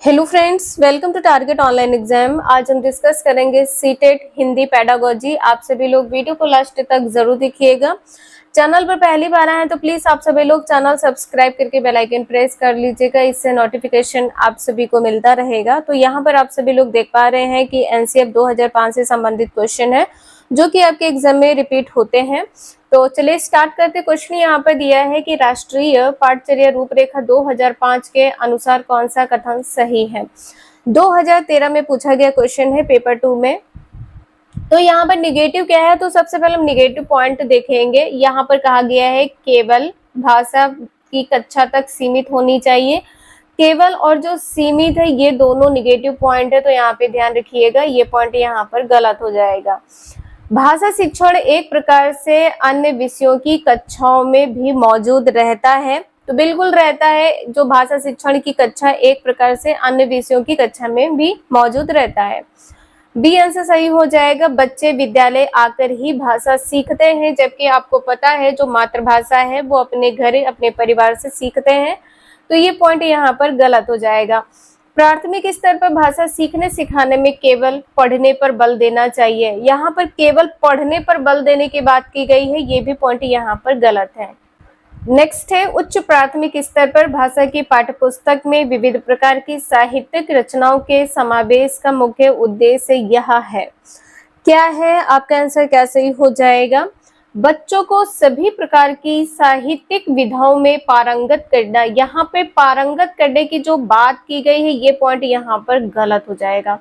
Hello friends, welcome to Target Online Exam. आज हम discuss करेंगे सीटेट हिंदी पेडागोजी। आप सभी लोग वीडियो को लास्ट तक जरूर देखिएगा। चैनल पर पहली बार आए हैं तो प्लीज आप सभी लोग चैनल सब्सक्राइब करके बेल आइकन प्रेस कर लीजिएगा, इससे नोटिफिकेशन आप सभी को मिलता रहेगा। तो यहाँ पर आप सभी लोग देख पा रहे हैं कि एनसीएफ 2005 से संबंधित क्वेश्चन है जो कि आपके एग्जाम में रिपीट होते हैं। तो चलिए स्टार्ट करते। क्वेश्चन यहाँ पर दिया है कि राष्ट्रीय पाठचर्या रूपरेखा 2005 के अनुसार कौन सा कथन सही है। 2013 में पूछा गया क्वेश्चन है पेपर 2 में। तो यहाँ पर निगेटिव क्या है, तो सबसे पहले हम निगेटिव पॉइंट देखेंगे। यहाँ पर कहा गया है केवल भाषा की कक्षा तक सीमित होनी चाहिए। केवल और जो सीमित है ये दोनों निगेटिव पॉइंट है, तो यहाँ पे ध्यान रखिएगा, ये पॉइंट यहाँ पर गलत हो जाएगा। भाषा शिक्षण एक प्रकार से अन्य विषयों की कक्षाओं में भी मौजूद रहता है, तो बिल्कुल रहता है। जो भाषा शिक्षण की कक्षा एक प्रकार से अन्य विषयों की कक्षा में भी मौजूद रहता है। बी आंसर सही हो जाएगा। बच्चे विद्यालय आकर ही भाषा सीखते हैं, जबकि आपको पता है जो मातृभाषा है वो अपने घर अपने परिवार से सीखते हैं, तो ये पॉइंट यहाँ पर गलत हो जाएगा। प्राथमिक स्तर पर भाषा सीखने सिखाने में केवल पढ़ने पर बल देना चाहिए। यहाँ पर केवल पढ़ने पर बल देने की बात की गई है, ये भी पॉइंट यहाँ पर गलत है। नेक्स्ट है उच्च प्राथमिक स्तर पर भाषा की पाठ्यपुस्तक में विविध प्रकार की साहित्यिक रचनाओं के समावेश का मुख्य उद्देश्य यह है। क्या है आपका आंसर, क्या सही हो जाएगा। बच्चों को सभी प्रकार की साहित्यिक विधाओं में पारंगत करना। यहाँ पे पारंगत करने की जो बात की गई है ये पॉइंट यहाँ पर गलत हो जाएगा।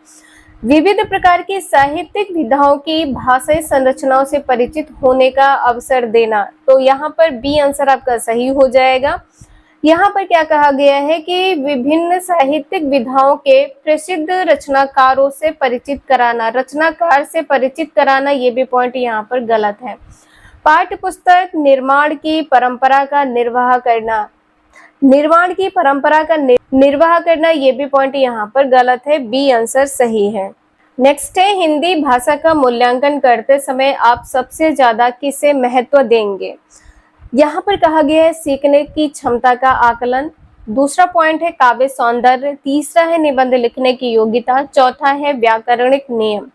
विविध प्रकार की साहित्यिक विधाओं की भाषाई संरचनाओं से परिचित होने का अवसर देना, तो यहाँ पर बी आंसर आपका सही हो जाएगा। यहाँ पर क्या कहा गया है कि विभिन्न साहित्यिक विधाओं के प्रसिद्ध रचनाकारों से परिचित कराना, रचनाकार से परिचित कराना, ये भी पॉइंट यहाँ पर गलत है। पाठ्य पुस्तक निर्माण की परंपरा का निर्वाह करना, निर्माण की परंपरा का निर्वाह करना, ये भी पॉइंट यहाँ पर गलत है। बी आंसर सही है। नेक्स्ट है हिंदी भाषा का मूल्यांकन करते समय आप सबसे ज्यादा किसे महत्व देंगे। यहाँ पर कहा गया है सीखने की क्षमता का आकलन। दूसरा पॉइंट है काव्य सौंदर्य। तीसरा है निबंध लिखने की योग्यता। चौथा है व्याकरणिक नियम।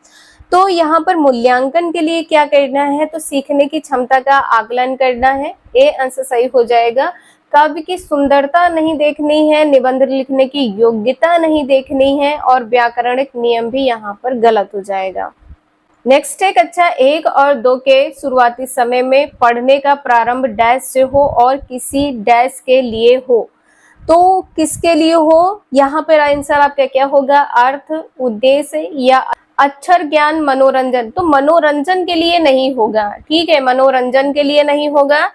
तो यहाँ पर मूल्यांकन के लिए क्या करना है, तो सीखने की क्षमता का आकलन करना है। ए आंसर सही हो जाएगा। काव्य की सुंदरता नहीं देखनी है, निबंध लिखने की योग्यता नहीं देखनी है, और व्याकरणिक नियम भी यहाँ पर गलत हो जाएगा। नेक्स्ट है कक्षा 1 और 2 के शुरुआती समय में पढ़ने का प्रारंभ डैश से हो और किसी डैश के लिए हो। तो किसके लिए हो, यहाँ पर आंसर आपका क्या होगा, अर्थ, उद्देश्य या अक्षर ज्ञान, मनोरंजन। तो मनोरंजन के लिए नहीं होगा, ठीक है, मनोरंजन के लिए नहीं होगा।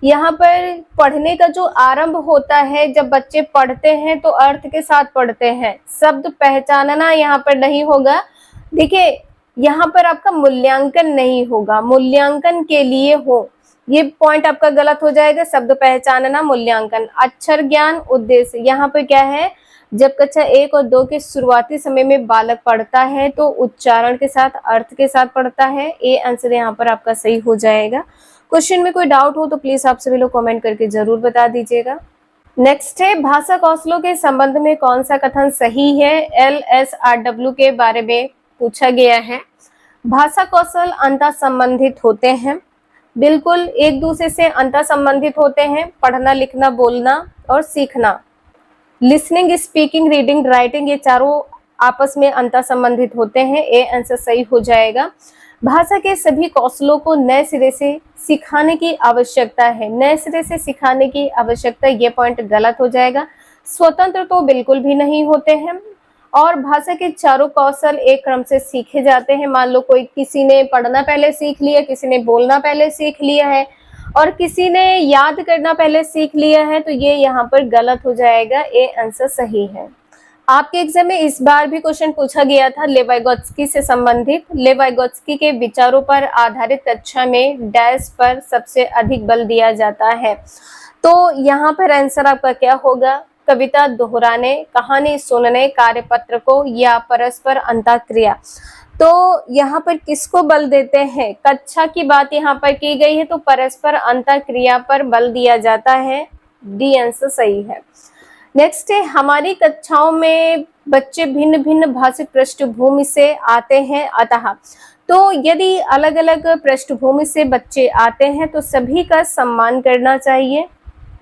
यहाँ पर पढ़ने का जो आरंभ होता है, जब बच्चे पढ़ते हैं तो अर्थ के साथ पढ़ते हैं, शब्द पहचानना यहाँ पर नहीं होगा। देखिए यहाँ पर आपका मूल्यांकन नहीं होगा, मूल्यांकन के लिए हो, ये पॉइंट आपका गलत हो जाएगा। शब्द पहचानना, मूल्यांकन, अक्षर ज्ञान, उद्देश्य। यहाँ पर क्या है, जब कक्षा 1 और 2 के शुरुआती समय में बालक पढ़ता है तो उच्चारण के साथ, अर्थ के साथ पढ़ता है। ए आंसर यहाँ पर आपका सही हो जाएगा। क्वेश्चन में कोई डाउट हो तो प्लीज आप सभी लोग कमेंट करके जरूर बता दीजिएगा। नेक्स्ट है भाषा कौशलों के संबंध में कौन सा कथन सही है। LSRW के बारे में पूछा गया है। भाषा कौशल अंतः संबंधित होते हैं, बिल्कुल एक दूसरे से अंतः संबंधित होते हैं। पढ़ना, लिखना, बोलना और सीखना, लिसनिंग, स्पीकिंग, रीडिंग, राइटिंग, ये चारों आपस में अंतः संबंधित होते हैं। ए आंसर सही हो जाएगा। भाषा के सभी कौशलों को नए सिरे से सिखाने की आवश्यकता है, नए सिरे से सिखाने की आवश्यकता, ये पॉइंट गलत हो जाएगा। स्वतंत्र तो बिल्कुल भी नहीं होते हैं, और भाषा के चारों कौशल एक क्रम से सीखे जाते हैं। मान लो कोई, किसी ने पढ़ना पहले सीख लिया, किसी ने बोलना पहले सीख लिया है, और किसी ने याद करना पहले सीख लिया है, तो ये यहाँ पर गलत हो जाएगा। ए आंसर सही है। आपके एग्जाम में इस बार भी क्वेश्चन पूछा गया था लेवाइगोत्स्की से संबंधित। लेवाइगोत्स्की के विचारों पर आधारित कक्षा में डैश पर सबसे अधिक बल दिया जाता है। तो यहाँ पर आंसर आपका क्या होगा, कविता दोहराने, कहानी सुनने, कार्यपत्र को, या परस्पर अंतःक्रिया। तो यहाँ पर किसको बल देते हैं, कक्षा की बात यहाँ पर की गई है, तो परस्पर अंतःक्रिया पर बल दिया जाता है। डी आंसर सही है। नेक्स्ट है, हमारी कक्षाओं में बच्चे भिन्न भिन्न भाषिक पृष्ठभूमि से आते हैं, अतः तो यदि अलग अलग पृष्ठभूमि से बच्चे आते हैं तो सभी का सम्मान करना चाहिए।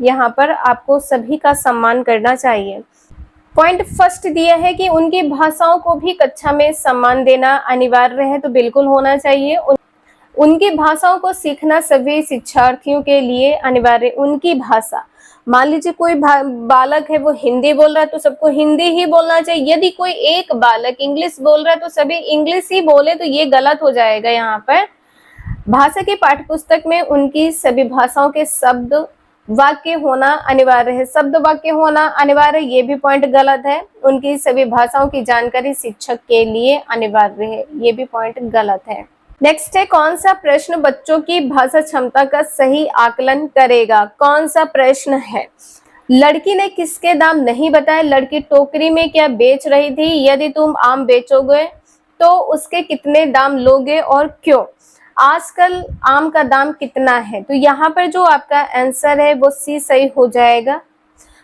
यहाँ पर आपको सभी का सम्मान करना चाहिए। पॉइंट फर्स्ट दिया है कि उनकी भाषाओं को भी कक्षा में सम्मान देना अनिवार्य है, तो बिल्कुल होना चाहिए। उनकी भाषाओं को सीखना सभी शिक्षार्थियों के लिए अनिवार्य। उनकी भाषा, मान लीजिए कोई बालक है वो हिंदी बोल रहा है तो सबको हिंदी ही बोलना चाहिए। यदि कोई एक बालक इंग्लिश बोल रहा है तो सभी इंग्लिश ही बोले, तो ये गलत हो जाएगा। यहाँ पर भाषा की पाठ्यपुस्तक में उनकी सभी भाषाओं के शब्द वाक्य होना अनिवार्य है। शब्द वाक्य होना अनिवार्य, ये भी पॉइंट गलत है। उनकी सभी भाषाओं की जानकारी शिक्षक के लिए अनिवार्य है, ये भी पॉइंट गलत है। नेक्स्ट है, कौन सा प्रश्न बच्चों की भाषा क्षमता का सही आकलन करेगा? कौन सा प्रश्न है? लड़की ने किसके दाम नहीं बताए? लड़की टोकरी में क्या बेच रही थी? यदि तुम आम बेचोगे तो उसके कितने दाम लोगे और क्यों? आजकल आम का दाम कितना है? तो यहाँ पर जो आपका आंसर है वो सी सही हो जाएगा।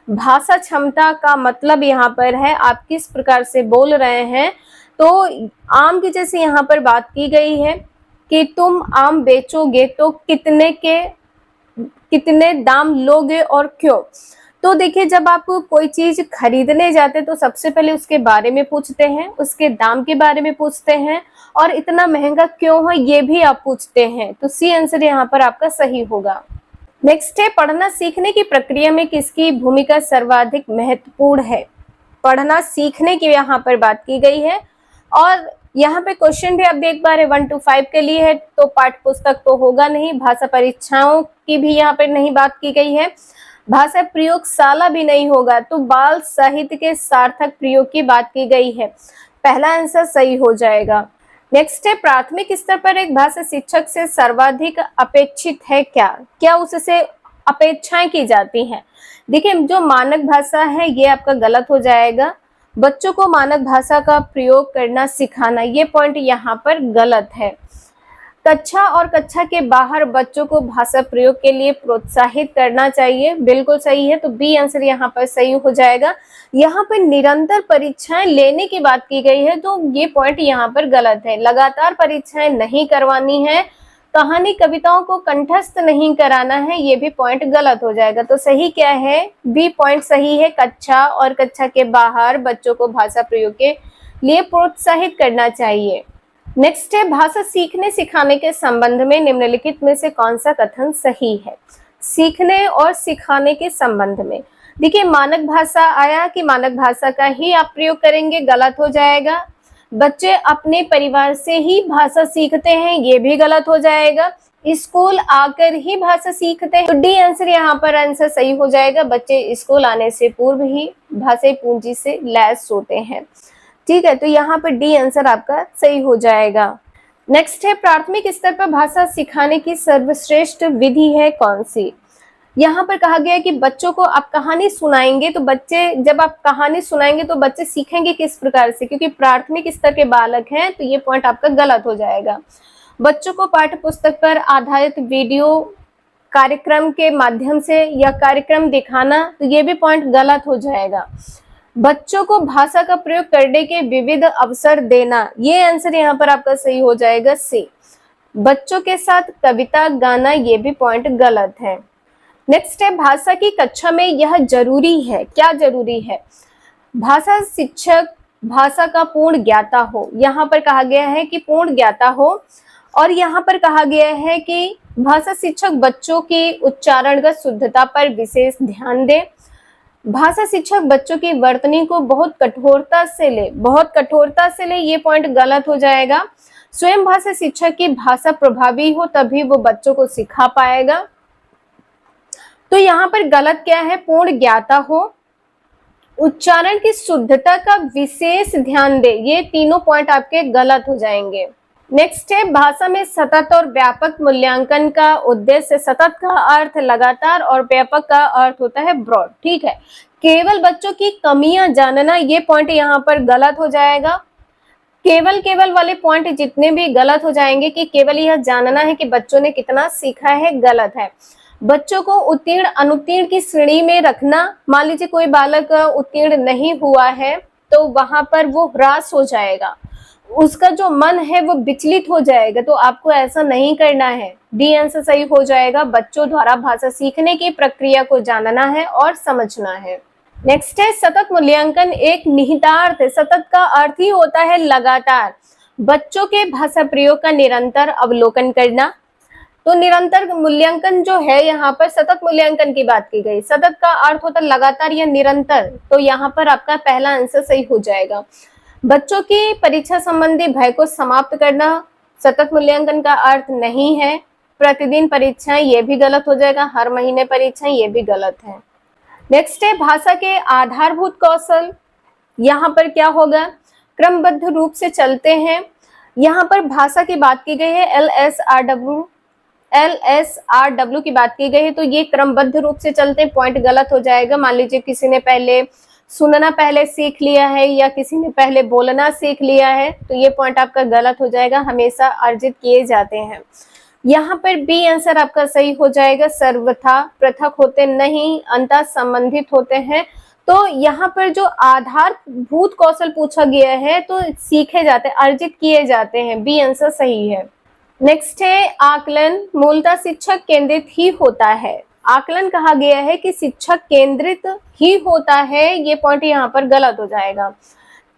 भाषा क्षमता का मतलब यहाँ पर है आप किस प्रकार से बोल रहे हैं। तो आम की जैसे यहाँ पर बात की गई है कि तुम आम बेचोगे तो कितने दाम लोगे और क्यों। तो देखिए, जब आप कोई चीज खरीदने जाते तो सबसे पहले उसके बारे में पूछते हैं, उसके दाम के बारे में पूछते हैं, और इतना महंगा क्यों है ये भी आप पूछते हैं। तो सी आंसर यहाँ पर आपका सही होगा। नेक्स्ट है, पढ़ना सीखने की प्रक्रिया में किसकी भूमिका सर्वाधिक महत्वपूर्ण है? पढ़ना सीखने की यहाँ पर बात की गई है, और यहाँ पे क्वेश्चन भी आप देख पा रहे 1 to 5 के लिए है, तो पाठ्य पुस्तक तो होगा नहीं। भाषा परीक्षाओं की भी यहाँ पर नहीं बात की गई है, भाषा प्रयोगशाला भी नहीं होगा, तो बाल साहित्य के सार्थक प्रयोग की बात की गई है। पहला आंसर सही हो जाएगा। नेक्स्ट है, प्राथमिक स्तर पर एक भाषा शिक्षक से सर्वाधिक अपेक्षित है क्या उससे अपेक्षाएं की जाती हैं? देखिए, जो मानक भाषा है ये आपका गलत हो जाएगा। बच्चों को मानक भाषा का प्रयोग करना सिखाना, ये पॉइंट यहाँ पर गलत है। कक्षा और कक्षा के बाहर बच्चों को भाषा प्रयोग के लिए प्रोत्साहित करना चाहिए, बिल्कुल सही है। तो बी आंसर यहाँ पर सही हो जाएगा। यहाँ पर निरंतर परीक्षाएं लेने की बात की गई है, तो ये पॉइंट यहाँ पर गलत है। लगातार परीक्षाएं नहीं करवानी है, कहानी कविताओं को कंठस्थ नहीं कराना है, ये भी पॉइंट गलत हो जाएगा। तो सही क्या है? बी पॉइंट सही है। कक्षा और कक्षा के बाहर बच्चों को भाषा प्रयोग के लिए प्रोत्साहित करना चाहिए। नेक्स्ट है, भाषा सीखने सिखाने के संबंध में निम्नलिखित में से कौन सा कथन सही है? सीखने और सिखाने के संबंध में देखिए, मानक भाषा आया कि मानक भाषा का ही आप प्रयोग करेंगे, गलत हो जाएगा। बच्चे अपने परिवार से ही भाषा सीखते हैं, ये भी गलत हो जाएगा। स्कूल आकर ही भाषा सीखते हैं, तो डी आंसर यहाँ पर आंसर सही हो जाएगा। बच्चे स्कूल आने से पूर्व ही भाषाई पूंजी से लैस होते हैं, ठीक है। तो यहाँ पर डी आंसर आपका सही हो जाएगा। नेक्स्ट है, प्राथमिक स्तर पर भाषा सिखाने की सर्वश्रेष्ठ विधि है कौन सी? यहाँ पर कहा गया कि बच्चों को आप कहानी सुनाएंगे, तो बच्चे जब आप कहानी सुनाएंगे तो बच्चे सीखेंगे किस प्रकार से, क्योंकि प्राथमिक स्तर के बालक हैं, तो ये पॉइंट आपका गलत हो जाएगा। बच्चों को पाठ्य पुस्तक पर आधारित वीडियो कार्यक्रम के माध्यम से या कार्यक्रम दिखाना, तो ये भी पॉइंट गलत हो जाएगा। बच्चों को भाषा का प्रयोग करने के विविध अवसर देना, ये आंसर यहाँ पर आपका सही हो जाएगा सी। बच्चों के साथ कविता गाना, ये भी पॉइंट गलत है। नेक्स्ट है, भाषा की कक्षा में यह जरूरी है, क्या जरूरी है? भाषा शिक्षक भाषा का पूर्ण ज्ञाता हो, यहाँ पर कहा गया है कि पूर्ण ज्ञाता हो, और यहाँ पर कहा गया है कि भाषा शिक्षक बच्चों की उच्चारणगत शुद्धता पर विशेष ध्यान दे। भाषा शिक्षक बच्चों की वर्तनी को बहुत कठोरता से ले, ये पॉइंट गलत हो जाएगा। स्वयं भाषा शिक्षक की भाषा प्रभावी हो तभी वो बच्चों को सिखा पाएगा, तो यहाँ पर गलत क्या है? पूर्ण ज्ञाता हो, उच्चारण की शुद्धता का विशेष ध्यान दे, ये तीनों पॉइंट आपके गलत हो जाएंगे। नेक्स्ट है, भाषा में सतत और व्यापक मूल्यांकन का उद्देश्य, सतत का अर्थ लगातार और व्यापक का अर्थ होता है ब्रॉड, ठीक है। केवल बच्चों की कमियां जानना, ये पॉइंट यहाँ पर गलत हो जाएगा। केवल वाले पॉइंट जितने भी गलत हो जाएंगे कि केवल यह जानना है कि बच्चों ने कितना सीखा है, गलत है। बच्चों को उत्तीर्ण अनुत्तीर्ण की श्रेणी में रखना, मान लीजिए कोई बालक उत्तीर्ण नहीं हुआ है तो वहां पर वो ह्रास हो जाएगा, उसका जो मन है वो विचलित हो जाएगा, तो आपको ऐसा नहीं करना है। डी आंसर सही हो जाएगा। बच्चों द्वारा भाषा सीखने की प्रक्रिया को जानना है और समझना है। नेक्स्ट है सतत मूल्यांकन एक निहितार्थ है। सतत का अर्थ ही होता है लगातार। बच्चों के भाषा प्रयोग का निरंतर अवलोकन करना, तो निरंतर मूल्यांकन जो है यहाँ पर सतत मूल्यांकन की बात की गई। सतत का अर्थ होता है लगातार या निरंतर, तो यहाँ पर आपका पहला आंसर सही हो जाएगा। बच्चों की परीक्षा संबंधी भय को समाप्त करना सतत मूल्यांकन का अर्थ नहीं है। प्रतिदिन परीक्षाएं, ये भी गलत हो जाएगा। हर महीने परीक्षाएं, ये भी गलत है। नेक्स्ट है भाषा के आधारभूत कौशल। यहाँ पर क्या होगा, क्रमबद्ध रूप से चलते हैं। यहाँ पर भाषा की बात की गई है, LSRW की बात की गई है, तो ये क्रमबद्ध रूप से चलते हैं, पॉइंट गलत हो जाएगा। मान लीजिए किसी ने पहले सुनना पहले सीख लिया है या किसी ने पहले बोलना सीख लिया है, तो ये पॉइंट आपका गलत हो जाएगा। हमेशा अर्जित किए जाते हैं। यहाँ पर बी आंसर आपका सही हो जाएगा। सर्वथा पृथक होते नहीं, अंतः संबंधित होते हैं। तो यहाँ पर जो आधारभूत कौशल पूछा गया है तो सीखे जाते हैं, अर्जित किए जाते हैं। बी आंसर सही है। नेक्स्ट है आकलन मूलतः शिक्षक केंद्रित ही होता है। आकलन कहा गया है कि शिक्षक केंद्रित ही होता है, ये पॉइंट यहाँ पर गलत हो जाएगा।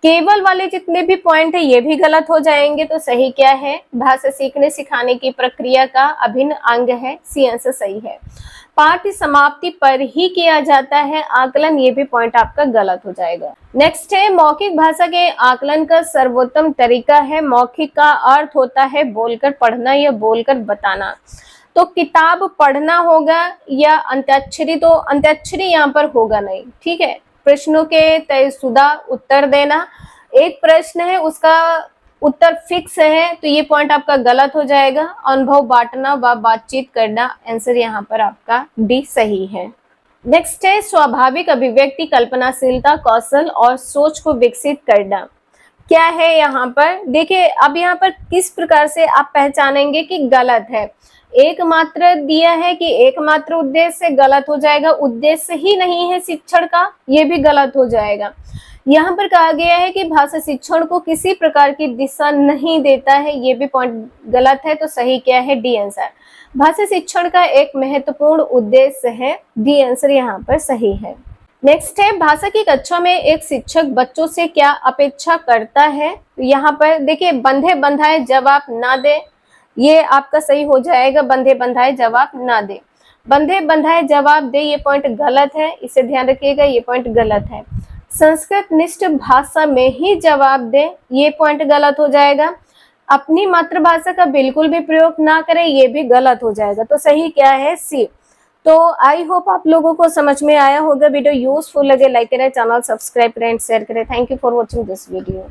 केवल वाले जितने भी पॉइंट है ये भी गलत हो जाएंगे। तो सही क्या है, भाषा सीखने सिखाने की प्रक्रिया का अभिन्न अंग है। सी आंसर सही है। पाठ्य समाप्ति पर ही किया जाता है आकलन, ये भी पॉइंट आपका गलत हो जाएगा। नेक्स्ट है मौखिक भाषा के आकलन का सर्वोत्तम तरीका है। मौखिक का अर्थ होता है बोलकर पढ़ना या बोलकर बताना। तो किताब पढ़ना होगा या अंत्याक्षरी, तो अंत्याक्षरी यहाँ पर होगा नहीं। ठीक है, प्रश्नों के तयशुदा उत्तर देना। एक प्रश्न है उसका उत्तर फिक्स है, तो ये पॉइंट आपका गलत हो जाएगा। अनुभव बांटना व बातचीत करना, आंसर यहाँ पर आपका डी सही है। नेक्स्ट है स्वाभाविक अभिव्यक्ति, कल्पनाशीलता, कौशल और सोच को विकसित करना। क्या है यहाँ पर, देखिए अब यहाँ पर किस प्रकार से आप पहचानेंगे कि गलत है। एकमात्र दिया है कि एकमात्र उद्देश्य, गलत हो जाएगा। उद्देश्य ही नहीं है शिक्षण का, ये भी गलत हो जाएगा। यहाँ पर कहा गया है कि भाषा शिक्षण को किसी प्रकार की दिशा नहीं देता है, ये भी पॉइंट गलत है। तो सही क्या है, डी आंसर। भाषा शिक्षण का एक महत्वपूर्ण उद्देश्य है। डी आंसर यहाँ पर सही है। नेक्स्ट है भाषा की कक्षा में एक शिक्षक बच्चों से क्या अपेक्षा करता है। तो यहाँ पर देखिए बंधे बंधाए जवाब ना दे, ये आपका सही हो जाएगा। बंधे बंधाए जवाब ना दे, बंधे बंधाए जवाब दे, ये पॉइंट गलत है, इसे ध्यान रखिएगा, ये पॉइंट गलत है। संस्कृत निष्ठ भाषा में ही जवाब दे, ये पॉइंट गलत हो जाएगा। अपनी मातृभाषा का बिल्कुल भी प्रयोग ना करें, ये भी गलत हो जाएगा। तो सही क्या है, सी। तो आई होप आप लोगों को समझ में आया होगा। वीडियो यूजफुल लगे लाइक करें, चैनल सब्सक्राइब करें, शेयर करें। Thank you for watching this video.